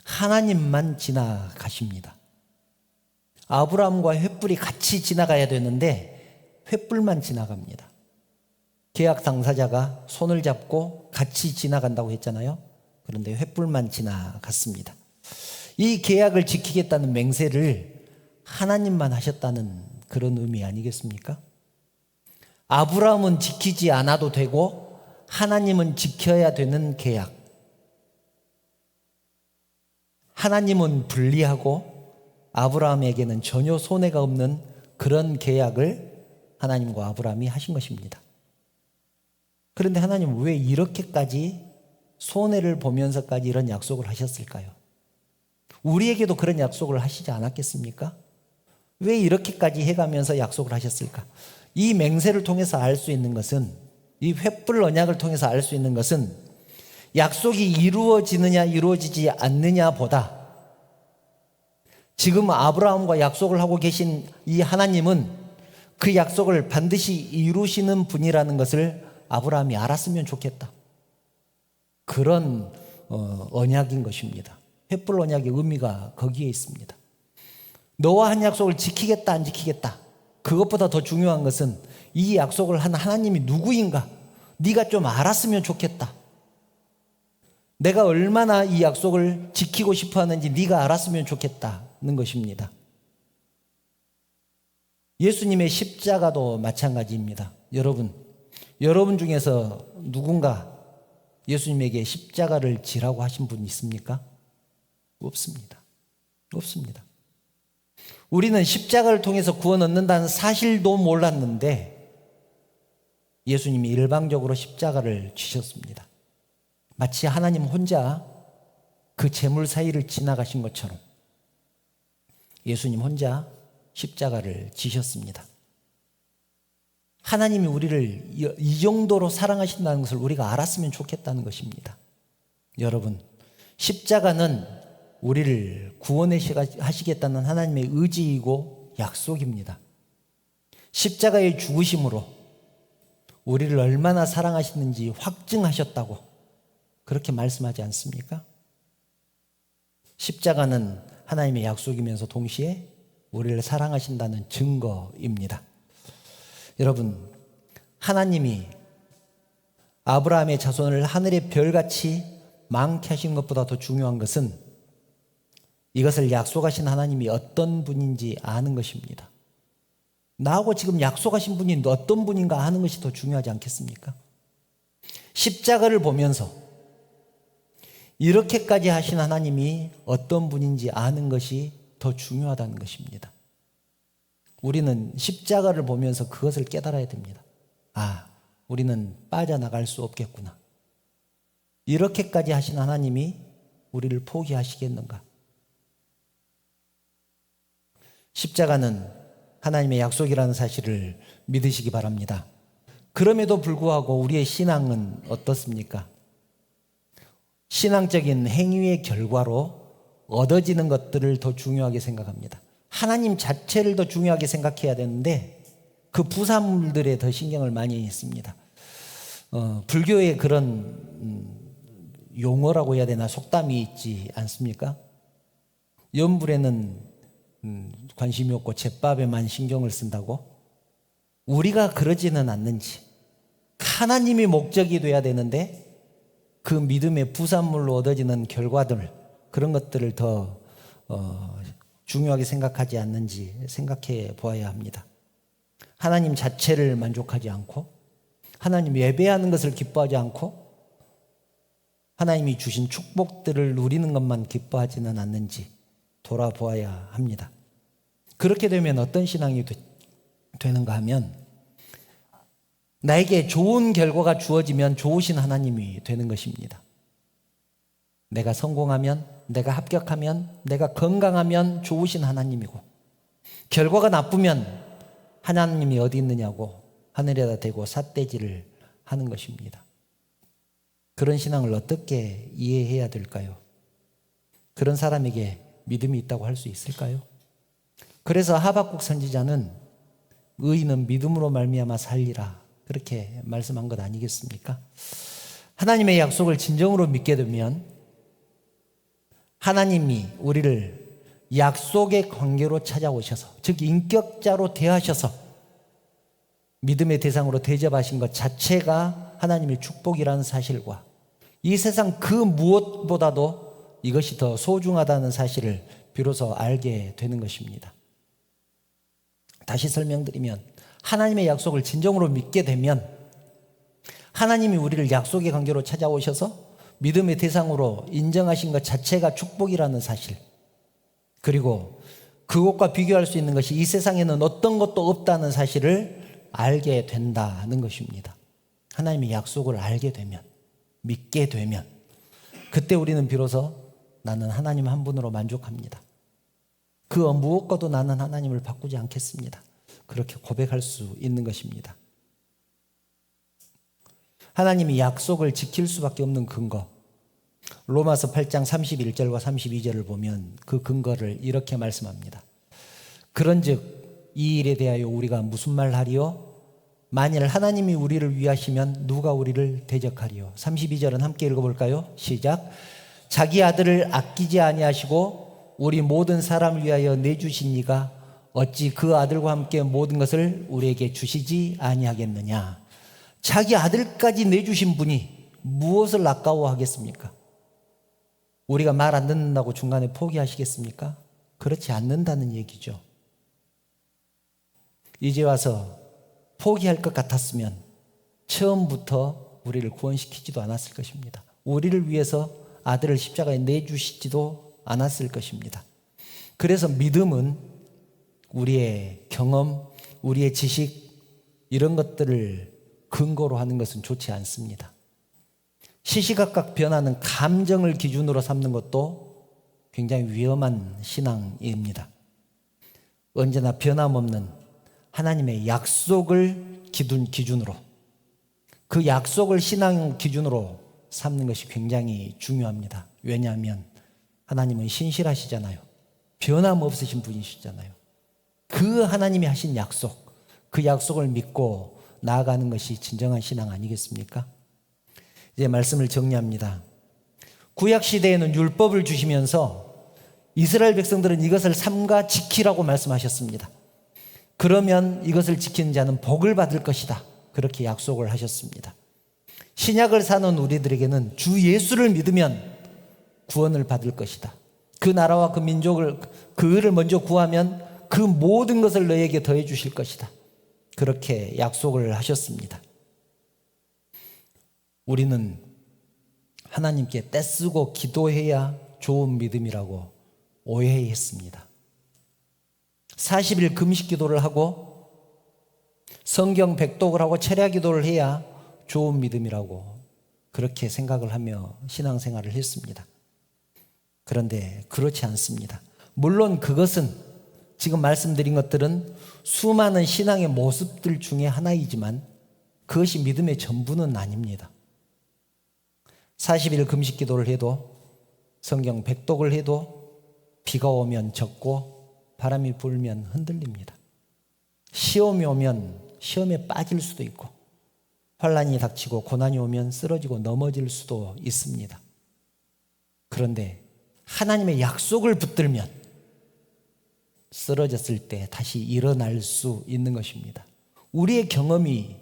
하나님만 지나가십니다. 아브라함과 횃불이 같이 지나가야 되는데 횃불만 지나갑니다. 계약 당사자가 손을 잡고 같이 지나간다고 했잖아요. 그런데 횃불만 지나갔습니다. 이 계약을 지키겠다는 맹세를 하나님만 하셨다는 그런 의미 아니겠습니까? 아브라함은 지키지 않아도 되고 하나님은 지켜야 되는 계약. 하나님은 불리하고 아브라함에게는 전혀 손해가 없는 그런 계약을 하나님과 아브라함이 하신 것입니다. 그런데 하나님 왜 이렇게까지 손해를 보면서까지 이런 약속을 하셨을까요? 우리에게도 그런 약속을 하시지 않았겠습니까? 왜 이렇게까지 해가면서 약속을 하셨을까? 이 맹세를 통해서 알 수 있는 것은, 이 횃불 언약을 통해서 알 수 있는 것은 약속이 이루어지느냐 이루어지지 않느냐 보다 지금 아브라함과 약속을 하고 계신 이 하나님은 그 약속을 반드시 이루시는 분이라는 것을 아브라함이 알았으면 좋겠다. 그런 언약인 것입니다. 횃불 언약의 의미가 거기에 있습니다. 너와 한 약속을 지키겠다 안 지키겠다, 그것보다 더 중요한 것은 이 약속을 한 하나님이 누구인가 네가 좀 알았으면 좋겠다. 내가 얼마나 이 약속을 지키고 싶어 하는지 네가 알았으면 좋겠다는 것입니다. 예수님의 십자가도 마찬가지입니다. 여러분 중에서 누군가 예수님에게 십자가를 지라고 하신 분 있습니까? 없습니다. 없습니다. 우리는 십자가를 통해서 구원 얻는다는 사실도 몰랐는데 예수님이 일방적으로 십자가를 지셨습니다. 마치 하나님 혼자 그 재물 사이를 지나가신 것처럼 예수님 혼자 십자가를 지셨습니다. 하나님이 우리를 이 정도로 사랑하신다는 것을 우리가 알았으면 좋겠다는 것입니다. 여러분, 십자가는 우리를 구원해 하시겠다는 하나님의 의지이고 약속입니다. 십자가의 죽으심으로 우리를 얼마나 사랑하시는지 확증하셨다고 그렇게 말씀하지 않습니까? 십자가는 하나님의 약속이면서 동시에 우리를 사랑하신다는 증거입니다. 여러분, 하나님이 아브라함의 자손을 하늘의 별같이 많게 하신 것보다 더 중요한 것은 이것을 약속하신 하나님이 어떤 분인지 아는 것입니다. 나하고 지금 약속하신 분이 어떤 분인가 아는 것이 더 중요하지 않겠습니까? 십자가를 보면서 이렇게까지 하신 하나님이 어떤 분인지 아는 것이 더 중요하다는 것입니다. 우리는 십자가를 보면서 그것을 깨달아야 됩니다. 아, 우리는 빠져나갈 수 없겠구나. 이렇게까지 하신 하나님이 우리를 포기하시겠는가? 십자가는 하나님의 약속이라는 사실을 믿으시기 바랍니다. 그럼에도 불구하고 우리의 신앙은 어떻습니까? 신앙적인 행위의 결과로 얻어지는 것들을 더 중요하게 생각합니다. 하나님 자체를 더 중요하게 생각해야 되는데 그 부산물들에 더 신경을 많이 했습니다. 불교에 그런 용어라고 해야 되나 속담이 있지 않습니까? 염불에는 관심이 없고 잿밥에만 신경을 쓴다고? 우리가 그러지는 않는지, 하나님이 목적이 돼야 되는데 그 믿음의 부산물로 얻어지는 결과들, 그런 것들을 더 중요하게 생각하지 않는지 생각해 보아야 합니다. 하나님 자체를 만족하지 않고 하나님 예배하는 것을 기뻐하지 않고 하나님이 주신 축복들을 누리는 것만 기뻐하지는 않는지 돌아보아야 합니다. 그렇게 되면 어떤 신앙이 되는가 하면 나에게 좋은 결과가 주어지면 좋으신 하나님이 되는 것입니다. 내가 성공하면, 내가 합격하면, 내가 건강하면 좋으신 하나님이고, 결과가 나쁘면 하나님이 어디 있느냐고 하늘에다 대고 삿대질을 하는 것입니다. 그런 신앙을 어떻게 이해해야 될까요? 그런 사람에게 믿음이 있다고 할 수 있을까요? 그래서 하박국 선지자는 의인은 믿음으로 말미암아 살리라, 그렇게 말씀한 것 아니겠습니까? 하나님의 약속을 진정으로 믿게 되면 하나님이 우리를 약속의 관계로 찾아오셔서, 즉 인격자로 대하셔서 믿음의 대상으로 대접하신 것 자체가 하나님의 축복이라는 사실과 이 세상 그 무엇보다도 이것이 더 소중하다는 사실을 비로소 알게 되는 것입니다. 다시 설명드리면 하나님의 약속을 진정으로 믿게 되면 하나님이 우리를 약속의 관계로 찾아오셔서 믿음의 대상으로 인정하신 것 자체가 축복이라는 사실, 그리고 그것과 비교할 수 있는 것이 이 세상에는 어떤 것도 없다는 사실을 알게 된다는 것입니다. 하나님의 약속을 알게 되면, 믿게 되면 그때 우리는 비로소 나는 하나님 한 분으로 만족합니다. 그 무엇과도 나는 하나님을 바꾸지 않겠습니다. 그렇게 고백할 수 있는 것입니다. 하나님이 약속을 지킬 수밖에 없는 근거, 로마서 8장 31절과 32절을 보면 그 근거를 이렇게 말씀합니다. 그런즉 이 일에 대하여 우리가 무슨 말 하리요? 만일 하나님이 우리를 위하시면 누가 우리를 대적하리요? 32절은 함께 읽어볼까요? 시작. 자기 아들을 아끼지 아니하시고 우리 모든 사람을 위하여 내주신 이가 어찌 그 아들과 함께 모든 것을 우리에게 주시지 아니하겠느냐. 자기 아들까지 내주신 분이 무엇을 아까워하겠습니까? 우리가 말 안 듣는다고 중간에 포기하시겠습니까? 그렇지 않는다는 얘기죠. 이제 와서 포기할 것 같았으면 처음부터 우리를 구원시키지도 않았을 것입니다. 우리를 위해서 아들을 십자가에 내주시지도 않았을 것입니다. 그래서 믿음은 우리의 경험, 우리의 지식, 이런 것들을 근거로 하는 것은 좋지 않습니다. 시시각각 변하는 감정을 기준으로 삼는 것도 굉장히 위험한 신앙입니다. 언제나 변함없는 하나님의 약속을 기준으로, 그 약속을 신앙 기준으로 삼는 것이 굉장히 중요합니다. 왜냐하면 하나님은 신실하시잖아요. 변함없으신 분이시잖아요. 그 하나님이 하신 약속, 그 약속을 믿고 나아가는 것이 진정한 신앙 아니겠습니까? 이제 말씀을 정리합니다. 구약시대에는 율법을 주시면서 이스라엘 백성들은 이것을 삼가 지키라고 말씀하셨습니다. 그러면 이것을 지키는 자는 복을 받을 것이다. 그렇게 약속을 하셨습니다. 신약을 사는 우리들에게는 주 예수를 믿으면 구원을 받을 것이다. 그 나라와 그 민족을, 그 의를 먼저 구하면 그 모든 것을 너에게 더해 주실 것이다. 그렇게 약속을 하셨습니다. 우리는 하나님께 떼쓰고 기도해야 좋은 믿음이라고 오해했습니다. 40일 금식 기도를 하고 성경 백독을 하고 철야 기도를 해야 좋은 믿음이라고 그렇게 생각을 하며 신앙생활을 했습니다. 그런데 그렇지 않습니다. 물론 그것은 지금 말씀드린 것들은 수많은 신앙의 모습들 중에 하나이지만 그것이 믿음의 전부는 아닙니다. 40일 금식 기도를 해도 성경 백독을 해도 비가 오면 젖고 바람이 불면 흔들립니다. 시험이 오면 시험에 빠질 수도 있고 환난이 닥치고 고난이 오면 쓰러지고 넘어질 수도 있습니다. 그런데 하나님의 약속을 붙들면 쓰러졌을 때 다시 일어날 수 있는 것입니다. 우리의 경험이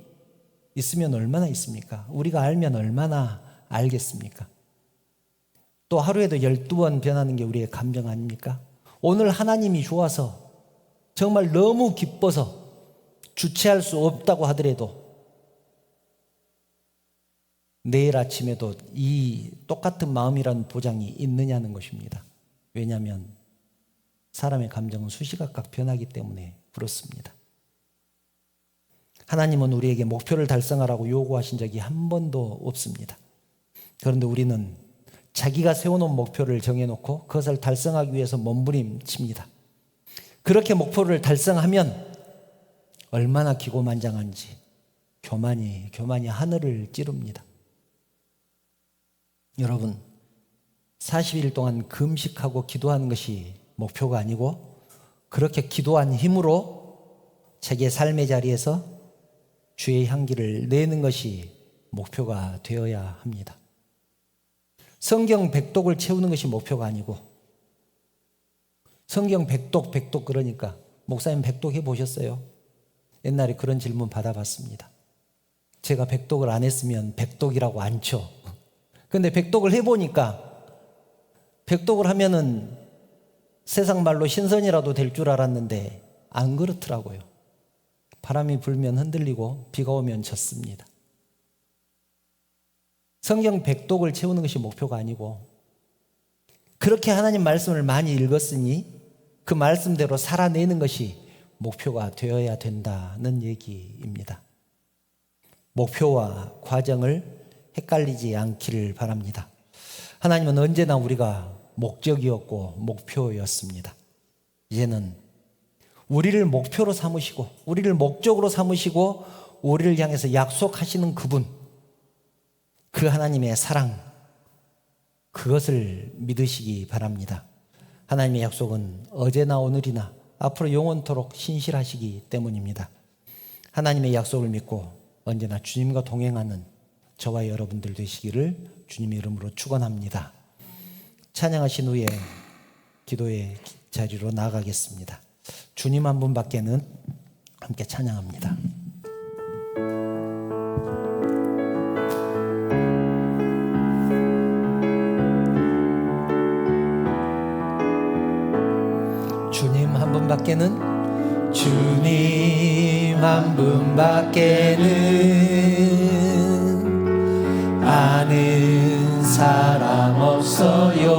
있으면 얼마나 있습니까? 우리가 알면 얼마나 알겠습니까? 또 하루에도 12번 변하는 게 우리의 감정 아닙니까? 오늘 하나님이 좋아서 정말 너무 기뻐서 주체할 수 없다고 하더라도 내일 아침에도 이 똑같은 마음이라는 보장이 있느냐는 것입니다. 왜냐하면 사람의 감정은 수시각각 변하기 때문에 그렇습니다. 하나님은 우리에게 목표를 달성하라고 요구하신 적이 한 번도 없습니다. 그런데 우리는 자기가 세워놓은 목표를 정해놓고 그것을 달성하기 위해서 몸부림칩니다. 그렇게 목표를 달성하면 얼마나 기고만장한지 교만이 하늘을 찌릅니다. 여러분, 40일 동안 금식하고 기도하는 것이 목표가 아니고 그렇게 기도한 힘으로 자기의 삶의 자리에서 주의 향기를 내는 것이 목표가 되어야 합니다. 성경 백독을 채우는 것이 목표가 아니고 성경 백독 그러니까 목사님 백독 해보셨어요? 옛날에 그런 질문 받아봤습니다. 제가 백독을 안 했으면 백독이라고 안 쳐. 근데 백독을 해보니까 백독을 하면은 세상 말로 신선이라도 될 줄 알았는데 안 그렇더라고요. 바람이 불면 흔들리고 비가 오면 젖습니다. 성경 백독을 채우는 것이 목표가 아니고 그렇게 하나님 말씀을 많이 읽었으니 그 말씀대로 살아내는 것이 목표가 되어야 된다는 얘기입니다. 목표와 과정을 헷갈리지 않기를 바랍니다. 하나님은 언제나 우리가 목적이었고 목표였습니다. 이제는 우리를 목표로 삼으시고 우리를 목적으로 삼으시고 우리를 향해서 약속하시는 그분, 그 하나님의 사랑, 그것을 믿으시기 바랍니다. 하나님의 약속은 어제나 오늘이나 앞으로 영원토록 신실하시기 때문입니다. 하나님의 약속을 믿고 언제나 주님과 동행하는 저와 여러분들 되시기를 주님의 이름으로 축원합니다. 찬양하신 후에 기도의 자리로 나아가겠습니다. 주님 한 분밖에는 함께 찬양합니다. 주님 한 분밖에는 주님 한 분밖에는 아는 사람 없어요.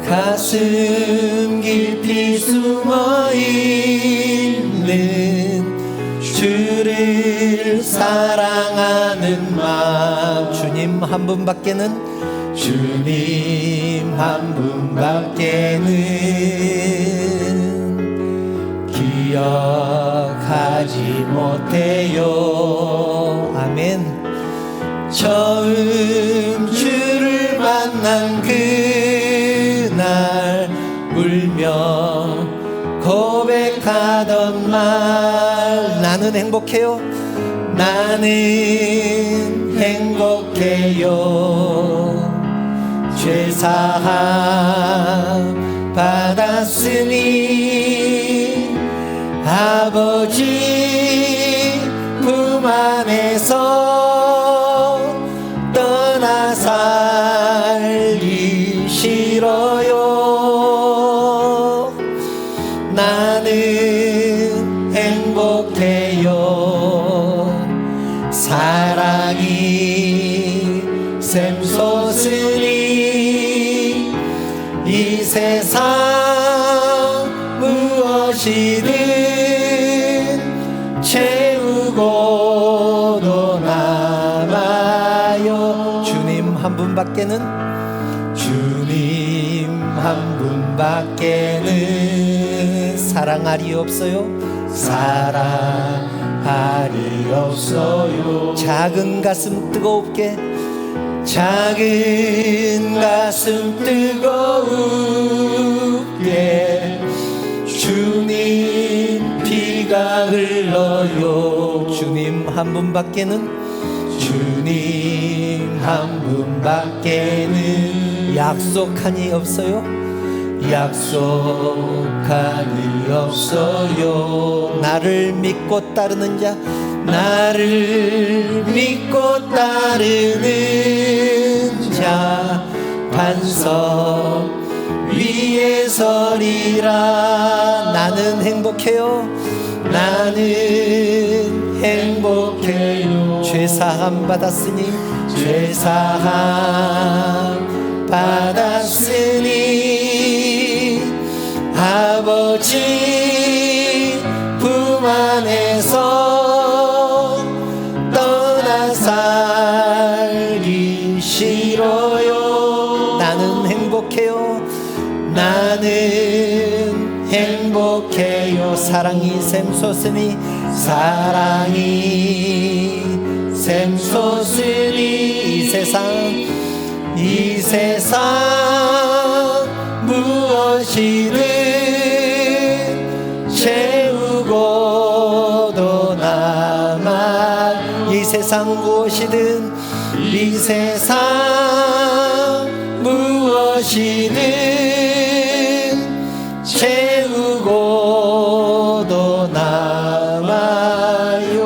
가슴 깊이 숨어 있는 주를 사랑하는 마음, 주님 한 분밖에는 주님 한 분밖에는 기억하지 못해요. 아멘. 처음 주를 만난 그날 울며 고백하던 말, 나는 행복해요. 나는 행복해요. 죄사함 받았으니 아버지 품 안에서 떠나 살기 싫어요. 나는 행복해요. 사랑이 샘솟으니 이 세상 무엇이든 채우고도 남아요. 주님 한 분밖에는, 주님 한 분밖에는 사랑할이 없어요. 사랑할이 없어요. 작은 가슴 뜨겁게, 작은 가슴 뜨거우게 주님 피가 흘러요. 주님 한 분밖에는, 주님 한 분밖에는 약속하니 없어요. 약속하니 없어요. 나를 믿고 따르는 자, 나를 믿고 따르는 자 반석 위에 서리라. 나는 행복해요. 나는 행복해요. 죄사함 받았으니, 죄사함 받았으니 아버지 품 안에서 떠나 살기 싫어요. 나는 행복해요. 나는 행복해요. 사랑이 샘솟으니, 사랑이 샘솟으니 이 세상 무엇이든 채우고도 남아. 이 세상 무엇이든, 이 세상 무엇이든 채우고도 남아요.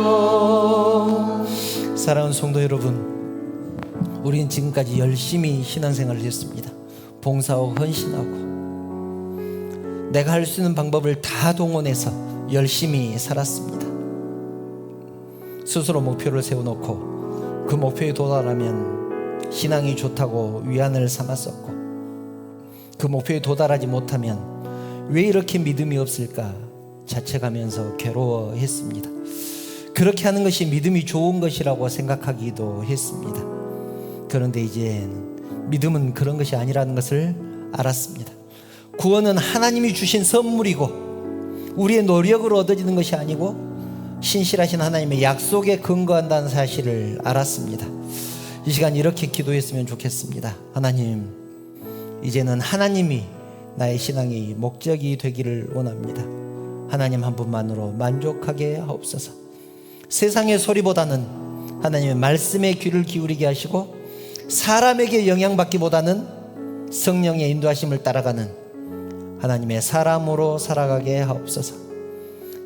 사랑하는 성도 여러분, 우리는 지금까지 열심히 신앙생활을 했습니다. 봉사하고 헌신하고 내가 할 수 있는 방법을 다 동원해서 열심히 살았습니다. 스스로 목표를 세워놓고 그 목표에 도달하면 신앙이 좋다고 위안을 삼았었고, 그 목표에 도달하지 못하면 왜 이렇게 믿음이 없을까 자책하면서 괴로워했습니다. 그렇게 하는 것이 믿음이 좋은 것이라고 생각하기도 했습니다. 그런데 이제 믿음은 그런 것이 아니라는 것을 알았습니다. 구원은 하나님이 주신 선물이고 우리의 노력으로 얻어지는 것이 아니고 신실하신 하나님의 약속에 근거한다는 사실을 알았습니다. 이 시간 이렇게 기도했으면 좋겠습니다. 하나님, 이제는 하나님이 나의 신앙의 목적이 되기를 원합니다. 하나님 한 분만으로 만족하게 하옵소서. 세상의 소리보다는 하나님의 말씀에 귀를 기울이게 하시고, 사람에게 영향받기보다는 성령의 인도하심을 따라가는 하나님의 사람으로 살아가게 하옵소서.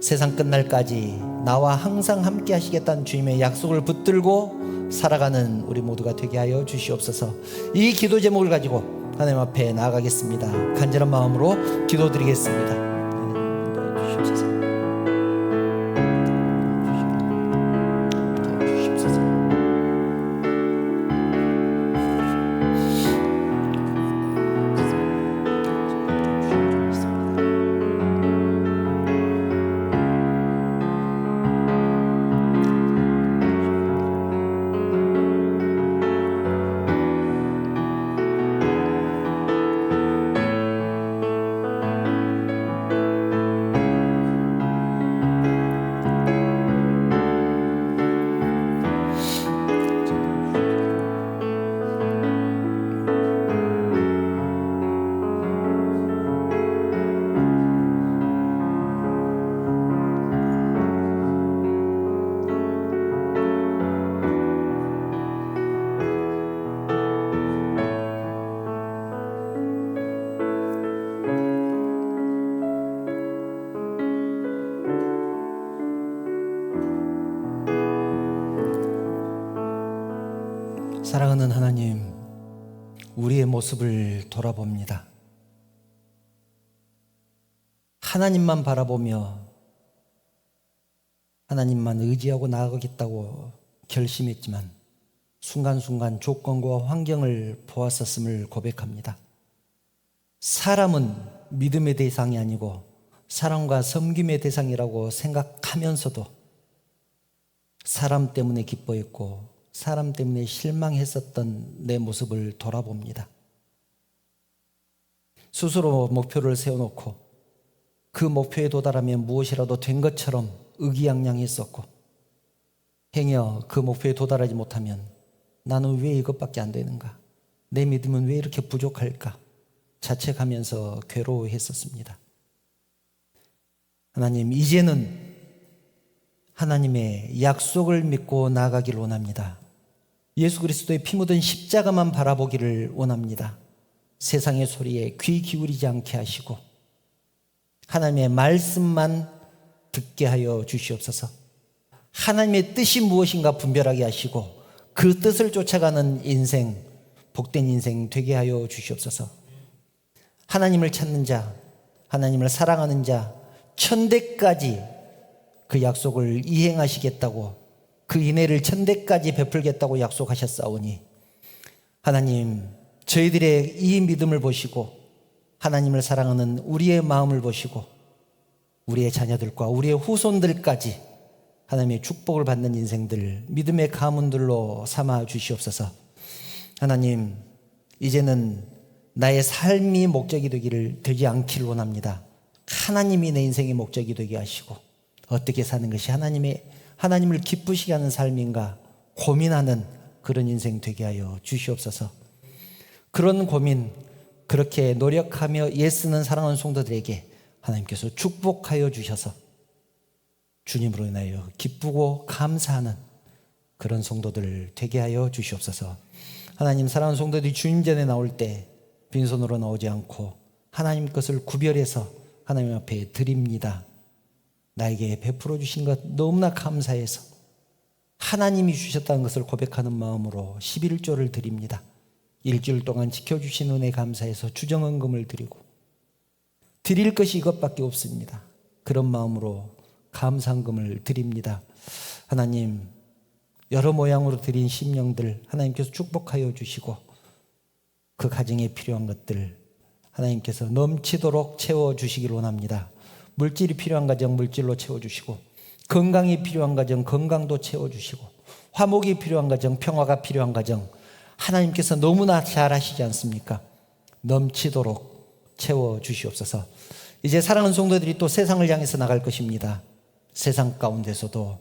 세상 끝날까지 나와 항상 함께 하시겠다는 주님의 약속을 붙들고 살아가는 우리 모두가 되게 하여 주시옵소서. 이 기도 제목을 가지고 하나님 앞에 나아가겠습니다. 간절한 마음으로 기도드리겠습니다. 주시옵소서. 사랑하는 하나님, 우리의 모습을 돌아봅니다. 하나님만 바라보며 하나님만 의지하고 나아가겠다고 결심했지만 순간순간 조건과 환경을 보았었음을 고백합니다. 사람은 믿음의 대상이 아니고 사랑과 섬김의 대상이라고 생각하면서도 사람 때문에 기뻐했고 사람 때문에 실망했었던 내 모습을 돌아봅니다. 스스로 목표를 세워놓고 그 목표에 도달하면 무엇이라도 된 것처럼 의기양양했었고, 행여 그 목표에 도달하지 못하면 나는 왜 이것밖에 안 되는가? 내 믿음은 왜 이렇게 부족할까? 자책하면서 괴로워했었습니다. 하나님, 이제는 하나님의 약속을 믿고 나아가기를 원합니다. 예수 그리스도의 피 묻은 십자가만 바라보기를 원합니다. 세상의 소리에 귀 기울이지 않게 하시고 하나님의 말씀만 듣게 하여 주시옵소서. 하나님의 뜻이 무엇인가 분별하게 하시고 그 뜻을 쫓아가는 인생, 복된 인생 되게 하여 주시옵소서. 하나님을 찾는 자, 하나님을 사랑하는 자, 천대까지 그 약속을 이행하시겠다고, 그 인애를 천대까지 베풀겠다고 약속하셨사오니 하나님, 저희들의 이 믿음을 보시고 하나님을 사랑하는 우리의 마음을 보시고 우리의 자녀들과 우리의 후손들까지 하나님의 축복을 받는 인생들, 믿음의 가문들로 삼아 주시옵소서. 하나님, 이제는 나의 삶이 목적이 되지 않기를 원합니다. 하나님이 내 인생의 목적이 되게 하시고 어떻게 사는 것이 하나님을 기쁘시게 하는 삶인가 고민하는 그런 인생 되게 하여 주시옵소서. 그런 고민, 그렇게 노력하며 애쓰는 사랑하는 성도들에게 하나님께서 축복하여 주셔서 주님으로 인하여 기쁘고 감사하는 그런 성도들 되게 하여 주시옵소서. 하나님, 사랑하는 성도들이 주님 전에 나올 때 빈손으로 나오지 않고 하나님 것을 구별해서 하나님 앞에 드립니다. 나에게 베풀어 주신 것 너무나 감사해서 하나님이 주셨다는 것을 고백하는 마음으로 11조를 드립니다. 일주일 동안 지켜주신 은혜 감사해서 주정헌금을 드리고 드릴 것이 이것밖에 없습니다. 그런 마음으로 감사헌금을 드립니다. 하나님, 여러 모양으로 드린 심령들 하나님께서 축복하여 주시고 그 가정에 필요한 것들 하나님께서 넘치도록 채워주시길 원합니다. 물질이 필요한 가정 물질로 채워주시고, 건강이 필요한 가정 건강도 채워주시고, 화목이 필요한 가정 평화가 필요한 가정 하나님께서 너무나 잘 하시지 않습니까? 넘치도록 채워주시옵소서. 이제 사랑하는 성도들이 또 세상을 향해서 나갈 것입니다. 세상 가운데서도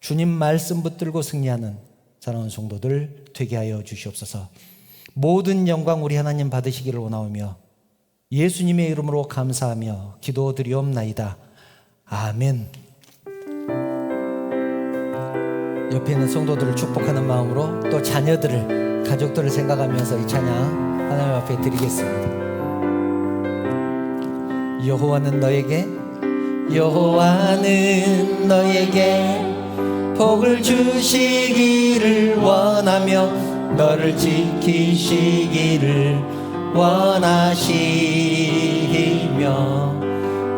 주님 말씀 붙들고 승리하는 사랑하는 성도들 되게 하여 주시옵소서. 모든 영광 우리 하나님 받으시기를 원하오며 예수님의 이름으로 감사하며 기도드리옵나이다. 아멘. 옆에 있는 성도들을 축복하는 마음으로 또 자녀들을, 가족들을 생각하면서 이 찬양 하나님 앞에 드리겠습니다. 여호와는 너에게 복을 주시기를 원하며 너를 지키시기를 원하시며,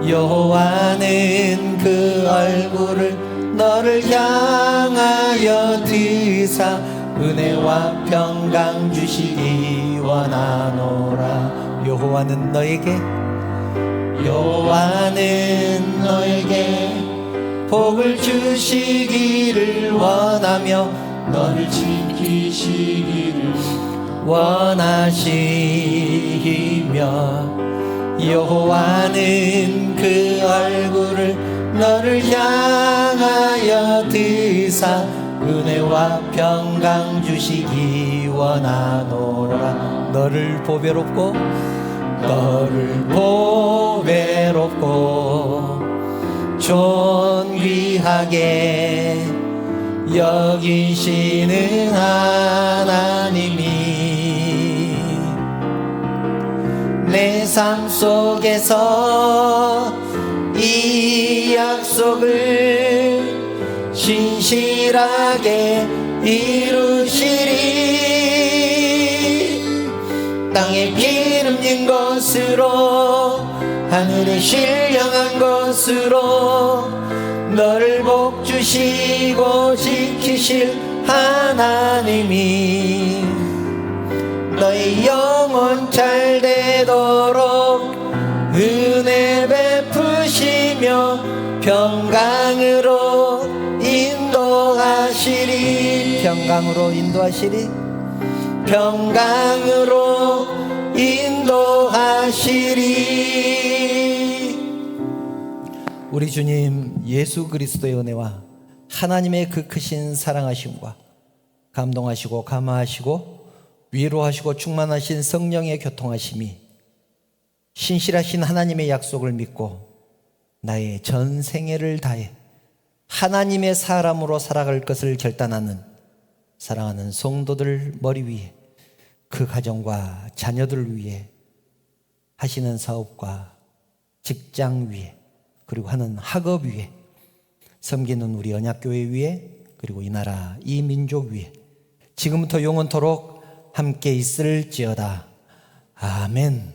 여호와는 그 얼굴을 너를 향하여 드사 은혜와 평강 주시기 원하노라. 여호와는 너에게 복을 주시기를 원하며 너를 지키시기를 원하시며, 여호와는 그 얼굴을 너를 향하여 드사 은혜와 평강 주시기 원하노라. 너를 보배롭고 존귀하게 여기시는 하나님이 내 삶 속에서 이 약속을 신실하게 이루시리. 땅에 기름진 것으로 하늘에 신령한 것으로 너를 복주시고 지키실 하나님이 너의 영혼 잘 되도록 은혜 베푸시며 평강으로 인도하시리. 평강으로 인도하시리. 평강으로 인도하시리. 우리 주님 예수 그리스도의 은혜와 하나님의 그 크신 사랑하심과 감동하시고 감화하시고 위로하시고 충만하신 성령의 교통하심이 신실하신 하나님의 약속을 믿고 나의 전 생애를 다해 하나님의 사람으로 살아갈 것을 결단하는 사랑하는 성도들 머리 위에, 그 가정과 자녀들 위에, 하시는 사업과 직장 위에, 그리고 하는 학업 위에, 섬기는 우리 언약교회 위에, 그리고 이 나라 이 민족 위에 지금부터 영원토록 함께 있을지어다. 아멘.